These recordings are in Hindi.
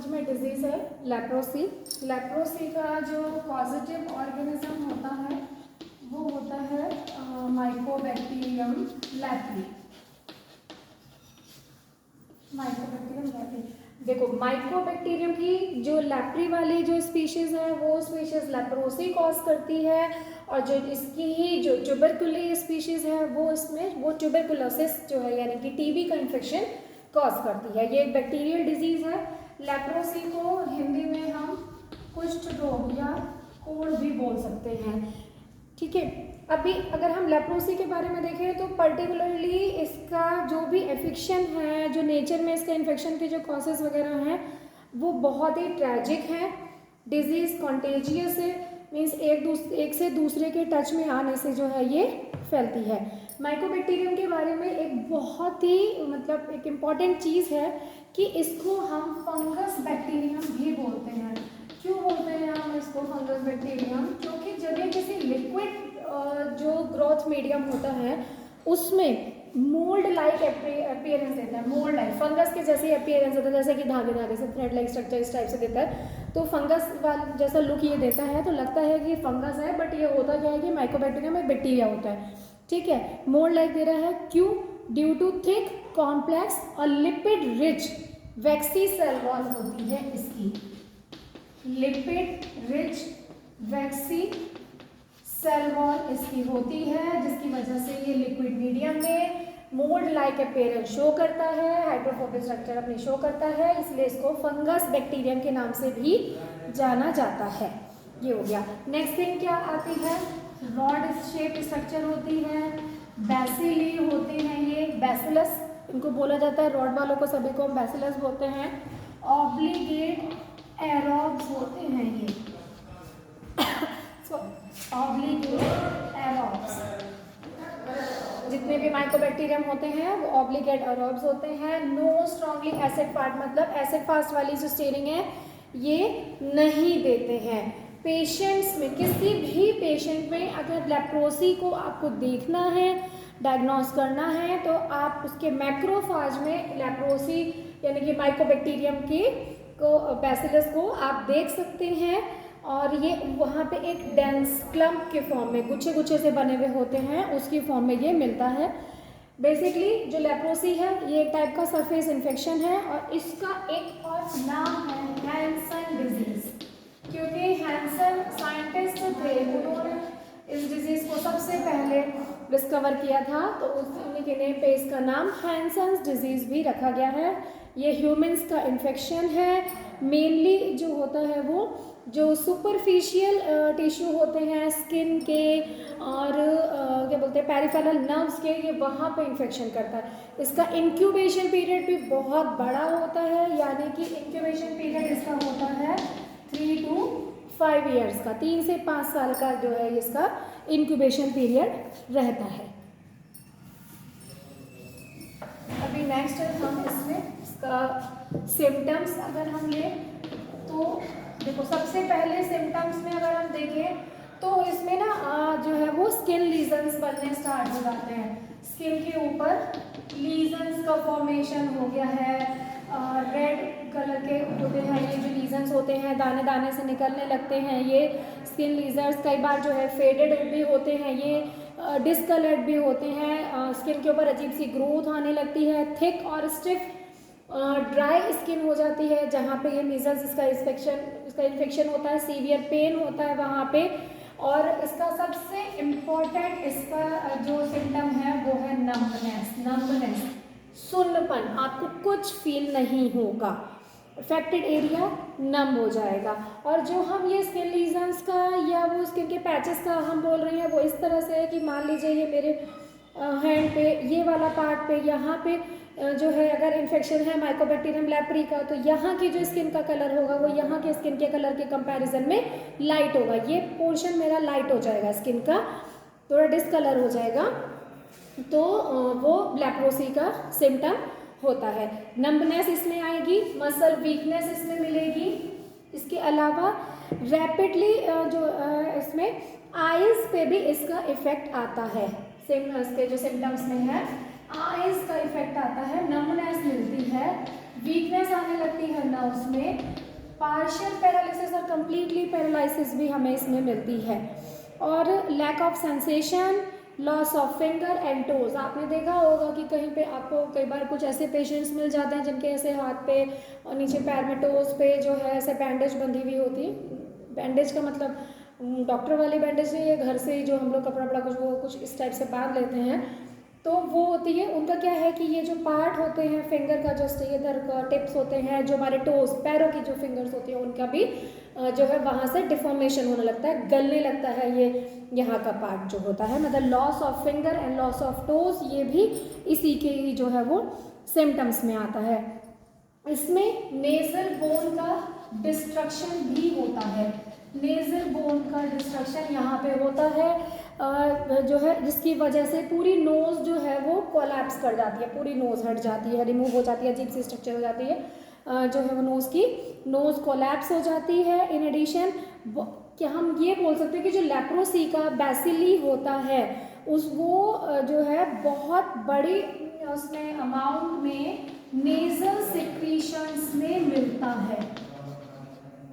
समझ में डिजीज़ है लेप्रोसी। लेप्रोसी का जो पॉजिटिव ऑर्गेनिज्म होता है वो होता है माइकोबैक्टीरियम लेप्री। माइकोबैक्टीरियम लेप्री, देखो माइकोबैक्टीरियम की जो लेप्री वाली जो स्पीशीज़ है वो स्पीशीज़ लेप्रोसी कॉज करती है, और जो इसकी ही जो ट्यूबरकुली स्पीशीज़ है वो इसमें वो ट्यूबरकुलोसिस जो है यानी कि टीबी का इन्फेक्शन कॉज करती है। ये एक बैक्टीरियल डिजीज़ है। लेप्रोसी को हिंदी में हम कुष्ठ रोग या कोढ़ भी बोल सकते हैं, ठीक है। अभी अगर हम लेप्रोसी के बारे में देखें तो पर्टिकुलरली इसका जो भी एफिक्शन है, जो नेचर में इसका इन्फेक्शन के जो कॉजेज वगैरह हैं वो बहुत ही ट्रैजिक है। डिजीज़ कॉन्टेजियस है, मीन्स एक से दूसरे के टच में आने से जो है ये फैलती है। माइकोबैक्टीरियम के बारे में एक बहुत ही मतलब एक इम्पॉर्टेंट चीज़ है कि इसको हम फंगस बैक्टीरियम भी बोलते हैं। क्यों बोलते हैं हम इसको फंगस बैक्टीरियम? क्योंकि जब ये किसी लिक्विड जो ग्रोथ मीडियम होता है उसमें मोल्ड लाइक अपीयरेंस देता है। मोल्ड लाइक फंगस के जैसे अपीयरेंस देता है, जैसे कि धागे धागे से थ्रेड लाइक स्ट्रक्चर इस टाइप से देता है। तो फंगस वाला जैसा लुक ये देता है तो लगता है कि फंगस है, बट ये होता क्या है कि माइकोबैक्टीरियम एक बैक्टीरिया होता है, ठीक है। मोल्ड लाइक दे रहा है क्यों? ड्यू टू थिक कॉम्प्लेक्स और लिपिड रिच वैक्सी सेल वॉल होती है इसकी। लिपिड रिच वैक्सी सेल वॉल इसकी होती है, जिसकी वजह से ये लिक्विड मीडियम में मोल्ड लाइक अपीयरेंस शो करता है, हाइड्रोफोबिक स्ट्रक्चर अपनी शो करता है, इसलिए इसको फंगस बैक्टीरियम के नाम से भी जाना जाता है। ये हो गया। नेक्स्ट थिंग क्या आती है? रॉड शेप स्ट्रक्चर होती है, बैसिली होते हैं ये, बैसिलस इनको बोला जाता है, रॉड वालों को सभी को हम बैसिलस बोलते हैं। ऑब्लिगेट एरोब्स होते हैं ये ऑब्लिगेट एरोब्स। जितने भी माइकोबैक्टीरियम होते हैं वो ऑब्लिगेट एरोब्स होते हैं। नो स्ट्रॉन्गली एसिड फास्ट, मतलब एसिड फास्ट वाली जो स्टेनिंग है ये नहीं देते हैं। पेशेंट्स में, किसी भी पेशेंट में अगर लेप्रोसी को आपको देखना है, डायग्नोस करना है, तो आप उसके मैक्रोफाज में लेप्रोसी यानी कि माइकोबैक्टीरियम की को बैसिलस को आप देख सकते हैं, और ये वहाँ पे एक डेंस क्लम्प के फॉर्म में गुच्छे गुच्छे से बने हुए होते हैं, उसकी फॉर्म में ये मिलता है। बेसिकली जो लेप्रोसी है ये एक टाइप का सरफेस इन्फेक्शन है, और इसका एक और नाम है हैंसन डिजीज, क्योंकि हैंसन साइंटिस्ट थे, उन्होंने इस डिजीज़ को सबसे पहले डिस्कवर किया था, तो उन्हीं के नेम पे इसका नाम हैंसन्स डिजीज़ भी रखा गया है। ये ह्यूमंस का इन्फेक्शन है। मेनली जो होता है वो जो सुपरफिशियल टिश्यू होते हैं स्किन के और क्या बोलते हैं पेरिफेरल नर्व्स के, ये वहाँ पे इन्फेक्शन करता है। इसका इंक्यूबेशन पीरियड भी बहुत बड़ा होता है, यानी कि इंक्यूबेशन पीरियड इसका होता है 3 to 5 ईयर्स का, 3 से 5 साल का जो है इसका इंक्यूबेशन पीरियड रहता है। अभी नेक्स्ट हम इसमें इसका सिम्टम्स अगर हम लें तो देखो सबसे पहले सिम्टम्स में अगर हम देखें तो इसमें ना जो है वो स्किन लीजन्स बनने स्टार्ट हो जाते हैं। स्किन के ऊपर लीजन्स का फॉर्मेशन हो गया है, रेड कलर के होते हैं ये जो लीजन्स होते हैं, दाने दाने से निकलने लगते हैं ये स्किन लीजन्स। कई बार जो है फेडेड भी होते हैं, ये डिसकलर्ड भी होते हैं। स्किन के ऊपर अजीब सी ग्रोथ आने लगती है, थिक और स्टिफ ड्राई स्किन हो जाती है जहाँ पे ये मीजल्स इसका इन्फेक्शन होता है, सीवियर पेन होता है वहाँ पे। और इसका सबसे इम्पॉर्टेंट इसका जो सिम्टम है वो है नंबनेस, सुन्नपन, आपको कुछ फील नहीं होगा, अफेक्टेड एरिया नम हो जाएगा। और जो हम ये स्किन लीजन्स का या वो स्किन के पैचेस का हम बोल रहे हैं वो इस तरह से है कि मान लीजिए ये मेरे हैंड पे ये वाला पार्ट पे यहाँ पे जो है अगर इन्फेक्शन है माइकोबैक्टीरियम लेप्री का, तो यहाँ की जो स्किन का कलर होगा वो यहाँ के स्किन के कलर के कंपैरिजन में लाइट होगा। ये पोर्शन मेरा लाइट हो जाएगा, स्किन का थोड़ा डिसकलर हो जाएगा, तो वो लेप्रोसी का सिम्टम होता है। नंबनेस इसमें आएगी, मसल वीकनेस इसमें मिलेगी। इसके अलावा रैपिडली जो इसमें आईज पे भी इसका इफेक्ट आता है। इसके जो सिम्टम्स में है आईज का इफेक्ट आता है, नंबनेस मिलती है, वीकनेस आने लगती है नर्व्स में, पार्शियल पैरालिसिस और कंप्लीटली पैरालिसिस भी हमें इसमें मिलती है, और lack of sensation, loss of finger and toes. आपने देखा होगा कि कहीं पे आपको कई बार कुछ ऐसे पेशेंट्स मिल जाते हैं जिनके ऐसे हाथ पे और नीचे पैर में टोज पे जो है ऐसे बैंडेज बंधी हुई होती है। बैंडेज का मतलब डॉक्टर वाली बैंडेज नहीं है, घर से ही जो हम लोग कपड़ा कुछ वो कुछ इस टाइप से बांध लेते हैं, तो वो होती है। उनका क्या है कि ये जो पार्ट होते हैं फिंगर का, जस्ट ये इधर का टिप्स होते हैं, जो हमारे टोज पैरों की जो फिंगर्स होती हैं उनका भी जो है वहाँ से डिफॉर्मेशन होने लगता है, गलने लगता है ये यहाँ का पार्ट जो होता है, मतलब loss of finger and loss of toes, ये भी इसी के ही जो है वो सिम्टम्स में आता है। इसमें नेजल बोन का डिस्ट्रक्शन भी होता है, नेजल बोन का डिस्ट्रक्शन यहाँ पे होता है जो है, जिसकी वजह से पूरी नोज़ जो है वो कोलैप्स कर जाती है, पूरी नोज़ हट जाती है, रिमूव हो जाती है, अजीब सी स्ट्रक्चर हो जाती है जो है वो नोज़ की, नोज़ कोलैप्स हो जाती है। इन एडिशन क्या हम ये बोल सकते हैं कि जो लेप्रोसी का बैसिली होता है उस वो जो है बहुत बड़ी उसमें अमाउंट में नेजल सिक्रीशंस में मिलता है,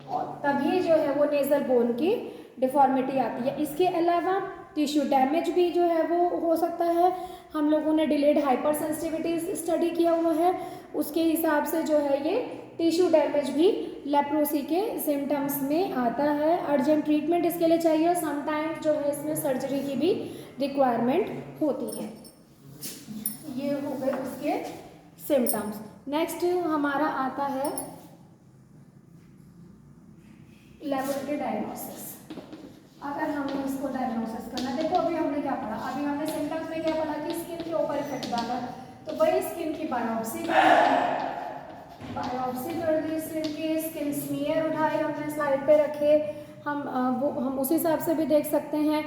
और तभी जो है वो नेजल बोन की डिफॉर्मिटी आती है। इसके अलावा टिश्यू डैमेज भी जो है वो हो सकता है। हम लोगों ने डिलेड हाइपर सेंसिटिविटी स्टडी किया हुआ है, उसके हिसाब से जो है ये टिश्यू डैमेज भी लेप्रोसी के सिम्टम्स में आता है। अर्जेंट ट्रीटमेंट इसके लिए चाहिए, समटाइम्स जो है इसमें सर्जरी की भी रिक्वायरमेंट होती है। ये हो गए उसके सिम्टम्स। नेक्स्ट हमारा आता है लेबोरेटरी डायग्नोसिस। अगर हमें इसको डायग्नोसिस करना, देखो अभी हमने क्या पढ़ा, अभी हमने सिम्टम्स में क्या पढ़ा कि स्किन के ऊपर इफेक्ट डाला, तो वही स्किन की बायोप्सी कर दी, स्किन स्मीयर उठाए हमने स्लाइड पे रखे, हम उस हिसाब से भी देख सकते हैं।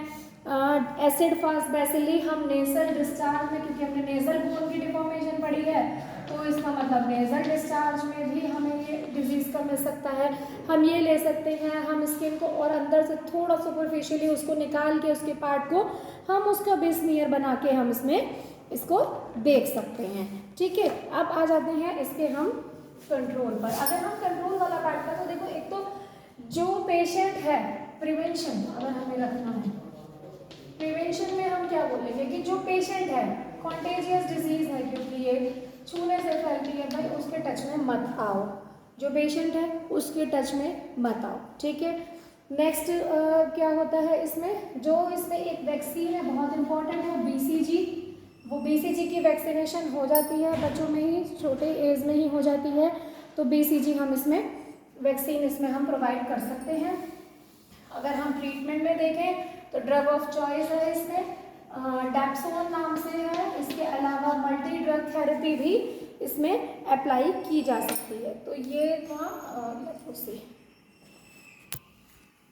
एसिड फास्ट बैसिली हम नेजल डिस्चार्ज में, क्योंकि हमने नेजल बोन की डिफॉर्मेशन पढ़ी है, तो इसका मतलब नेजल डिस्चार्ज में भी हमें ये डिजीज़ का मिल सकता है। हम ये ले सकते हैं, हम स्किन को और अंदर से थोड़ा सुपरफिशियली उसको निकाल के उसके पार्ट को हम उसका भी स्मीयर बना के हम इसमें इसको देख सकते हैं। ठीक है, अब आ जाते हैं इसके हम कंट्रोल पर। अगर हम कंट्रोल वाला पार्ट का, तो देखो एक तो जो पेशेंट है, प्रिवेंशन अगर हमें रखना है, प्रिवेंशन में हम क्या बोलेंगे कि जो पेशेंट है, कॉन्टेजियस डिजीज है क्योंकि ये छूने से फैलती है, भाई उसके टच में मत आओ, जो पेशेंट है उसके टच में मत आओ। ठीक है, नेक्स्ट क्या होता है इसमें, जो इसमें एक वैक्सीन है बहुत इंपॉर्टेंट है, BCG, वो BCG की वैक्सीनेशन हो जाती है बच्चों में ही, छोटे एज में ही हो जाती है, तो BCG हम इसमें वैक्सीन इसमें हम प्रोवाइड कर सकते हैं। अगर हम ट्रीटमेंट में देखें तो ड्रग ऑफ चॉइस है इसमें, डैप्सोन नाम से है, इसके अलावा मल्टी ड्रग थेरेपी भी इसमें अप्लाई की जा सकती है। तो ये था लेप्रोसी।